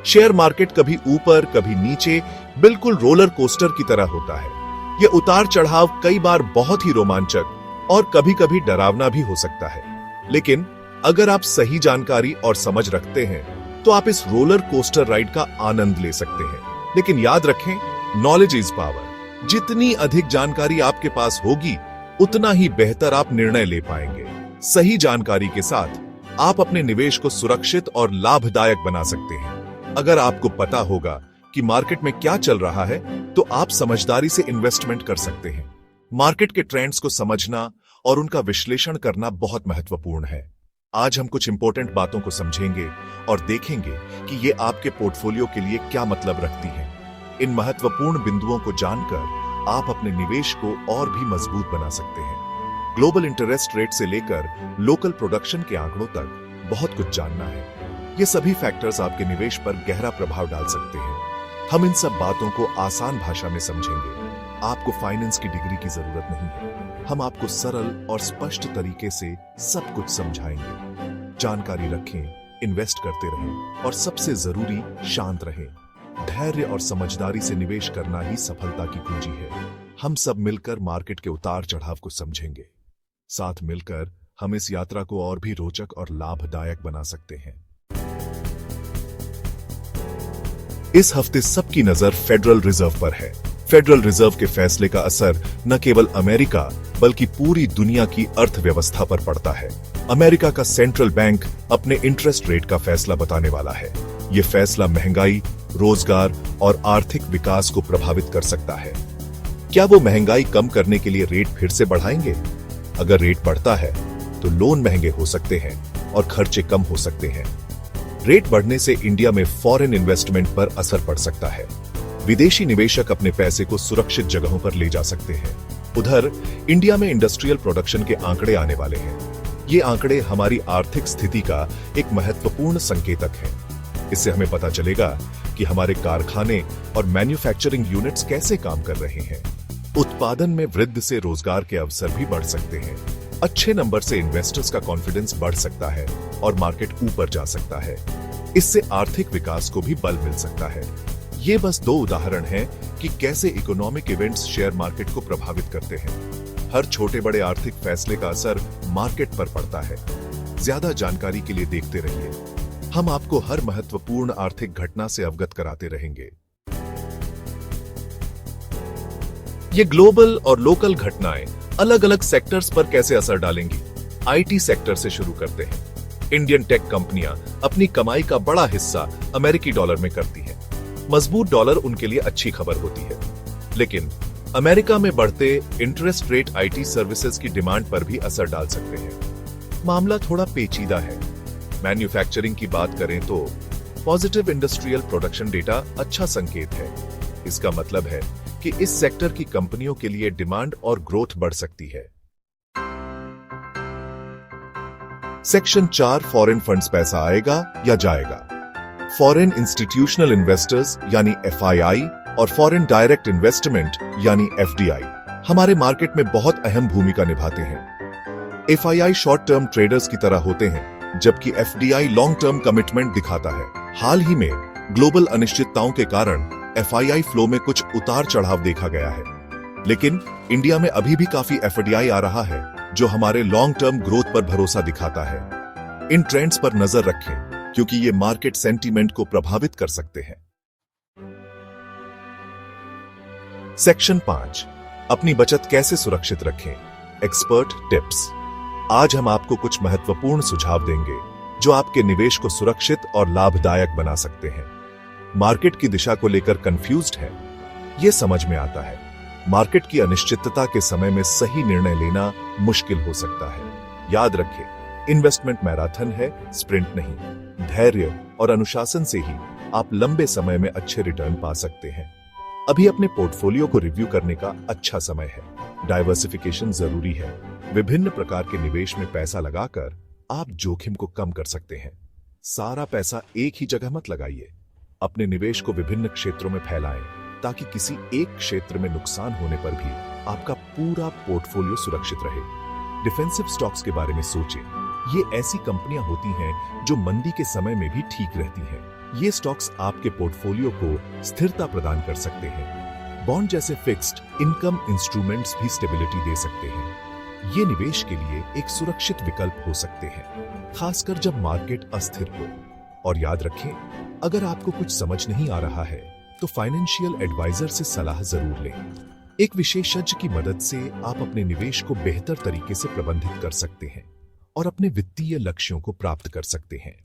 Share market कभी ऊपर कभी नीचे, बिल्कुल रोलर कोस्टर की तरह होता है। यह उतार चढ़ाव कई बार बहुत ही रोमांचक और कभी कभी डरावना भी हो सकता है। लेकिन अगर आप सही जानकारी और समझ रखते हैं तो आप इस रोलर कोस्टर राइड का आनंद ले सकते हैं। लेकिन याद रखें, नॉलेज इज पावर। जितनी अधिक जानकारी आपके पास होगी उतना ही बेहतर आप निर्णय ले पाएंगे। सही जानकारी के साथ आप अपने निवेश को सुरक्षित और लाभदायक बना सकते हैं। अगर आपको पता होगा कि मार्केट में क्या चल रहा है तो आप समझदारी से इन्वेस्टमेंट कर सकते हैं। मार्केट के ट्रेंड्स को समझना और उनका विश्लेषण करना बहुत महत्वपूर्ण है। आज हम कुछ इंपॉर्टेंट बातों को समझेंगे और देखेंगे कि ये आपके पोर्टफोलियो के लिए क्या मतलब रखती हैं। इन महत्वपूर्ण बिंदुओं को जानकर आप अपने निवेश को और भी मजबूत बना सकते हैं। ग्लोबल इंटरेस्ट रेट से लेकर लोकल प्रोडक्शन के आंकड़ों तक बहुत कुछ जानना है। ये सभी फैक्टर्स आपके निवेश पर गहरा प्रभाव डाल सकते हैं। हम इन सब बातों को आसान भाषा में समझेंगे। आपको फाइनेंस की डिग्री की जरूरत नहीं है। हम आपको सरल और स्पष्ट तरीके से सब कुछ समझाएंगे। जानकारी रखें, इन्वेस्ट करते रहें और सबसे जरूरी शांत रहें। धैर्य और समझदारी से निवेश करना ही सफलता की कुंजी है। हम सब मिलकर मार्केट के उतार चढ़ाव को समझेंगे। साथ मिलकर हम इस यात्रा को और भी रोचक और लाभदायक बना सकते हैं। इस हफ्ते सबकी नजर फेडरल रिजर्व पर है। फेडरल रिजर्व के फैसले का असर न केवल अमेरिका बल्कि पूरी दुनिया की अर्थव्यवस्था पर पड़ता है। अमेरिका का सेंट्रल बैंक अपने इंटरेस्ट रेट का फैसला बताने वाला है। यह फैसला महंगाई, रोजगार और आर्थिक विकास को प्रभावित कर सकता है। क्या वो महंगाई कम करने के लिए रेट फिर से बढ़ाएंगे? अगर रेट बढ़ता है तो लोन महंगे हो सकते हैं और खर्चे कम हो सकते हैं। रेट बढ़ने से इंडिया में फॉरेन इन्वेस्टमेंट पर असर पड़ सकता है। विदेशी निवेशक अपने पैसे को सुरक्षित जगहों पर ले जा सकते हैं। उधर इंडिया में इंडस्ट्रियल प्रोडक्शन के आंकड़े आने वाले हैं। ये आंकड़े हमारी आर्थिक स्थिति का एक महत्वपूर्ण संकेतक हैं। इससे हमें पता चलेगा कि हमारे कारखाने और मैन्युफैक्चरिंग यूनिट्स कैसे काम कर रहे हैं। उत्पादन में वृद्धि से रोजगार के अवसर भी बढ़ सकते हैं। अच्छे नंबर से इन्वेस्टर्स का कॉन्फिडेंस बढ़ सकता है और मार्केट ऊपर जा सकता है। इससे आर्थिक विकास को भी बल मिल सकता है। ये बस दो उदाहरण हैं कि कैसे इकोनॉमिक इवेंट्स शेयर मार्केट को प्रभावित करते हैं। हर छोटे बड़े आर्थिक फैसले का असर मार्केट पर पड़ता है। ज्यादा जानकारी के लिए देखते रहिए। हम आपको हर महत्वपूर्ण आर्थिक घटना से अवगत कराते रहेंगे। ये ग्लोबल और लोकल घटनाएं अलग अलग सेक्टर्स पर कैसे असर डालेंगी। आईटी सेक्टर से शुरू करते हैं। इंडियन टेक कंपनियां अपनी कमाई का बड़ा हिस्सा अमेरिकी डॉलर में करती हैं। मजबूत डॉलर उनके लिए अच्छी खबर होती है। लेकिन अमेरिका में बढ़ते इंटरेस्ट रेट आईटी सर्विसेज की डिमांड पर भी असर डाल सकते हैं। मामला थोड़ा पेचीदा है। मैन्युफैक्चरिंग की बात करें तो पॉजिटिव इंडस्ट्रियल प्रोडक्शन डेटा अच्छा संकेत है। इसका मतलब है कि इस सेक्टर की कंपनियों के लिए डिमांड और ग्रोथ बढ़ सकती है। सेक्शन 4 फॉरेन फंड्स पैसा आएगा या जाएगा। फॉरेन इंस्टीट्यूशनल इन्वेस्टर्स यानी FII और फॉरेन डायरेक्ट इन्वेस्टमेंट यानी FDI हमारे मार्केट में बहुत अहम भूमिका निभाते हैं। FII शॉर्ट टर्म ट्रेडर्स की तरह होते हैं, जबकि FDI लॉन्ग टर्म कमिटमेंट दिखाता है। हाल ही में ग्लोबल अनिश्चितताओं के कारण FII फ्लो में कुछ उतार चढ़ाव देखा गया है। लेकिन इंडिया में अभी भी काफी FDI आ रहा है, जो हमारे लॉन्ग टर्म ग्रोथ पर भरोसा दिखाता है। इन ट्रेंड्स पर नजर रखें क्योंकि ये मार्केट सेंटीमेंट को प्रभावित कर सकते हैं। सेक्शन 5 अपनी बचत कैसे सुरक्षित रखें। Expert tips. आज हम आपको कुछ महत्वपूर्ण सुझाव देंगे जो आपके निवेश को सुरक्षित और लाभदायक बना सकते हैं। मार्केट की दिशा को लेकर कंफ्यूज्ड है? यह समझ में आता है। मार्केट की अनिश्चितता के समय में सही निर्णय लेना मुश्किल हो सकता है। याद रखें, इन्वेस्टमेंट मैराथन है, स्प्रिंट नहीं। धैर्य और अनुशासन से ही आप लंबे समय में अच्छे रिटर्न पा सकते हैं। अभी अपने पोर्टफोलियो को रिव्यू करने का अच्छा समय है। डाइवर्सिफिकेशन जरूरी है। विभिन्न प्रकार के निवेश में पैसा लगाकर आप जोखिम को कम कर सकते हैं। सारा पैसा एक ही जगह मत लगाइए। अपने निवेश को विभिन्न क्षेत्रों में फैलाएं ताकि किसी एक क्षेत्र में नुकसान होने पर भी आपका पूरा पोर्टफोलियो सुरक्षित रहे। डिफेंसिव स्टॉक्स के बारे में सोचें। ये ऐसी कंपनियां होती हैं जो मंदी के समय में भी ठीक रहती हैं। ये स्टॉक्स आपके पोर्टफोलियो को स्थिरता प्रदान कर सकते हैं। बॉन्ड जैसे फिक्स्ड इनकम इंस्ट्रूमेंट्स भी स्टेबिलिटी दे सकते हैं। ये निवेश के लिए एक सुरक्षित विकल्प हो सकते हैं, खासकर जब मार्केट अस्थिर हो। और याद रखें, अगर आपको कुछ समझ नहीं आ रहा है तो फाइनेंशियल एडवाइजर से सलाह जरूर लें। एक विशेषज्ञ की मदद से आप अपने निवेश को बेहतर तरीके से प्रबंधित कर सकते हैं और अपने वित्तीय लक्ष्यों को प्राप्त कर सकते हैं।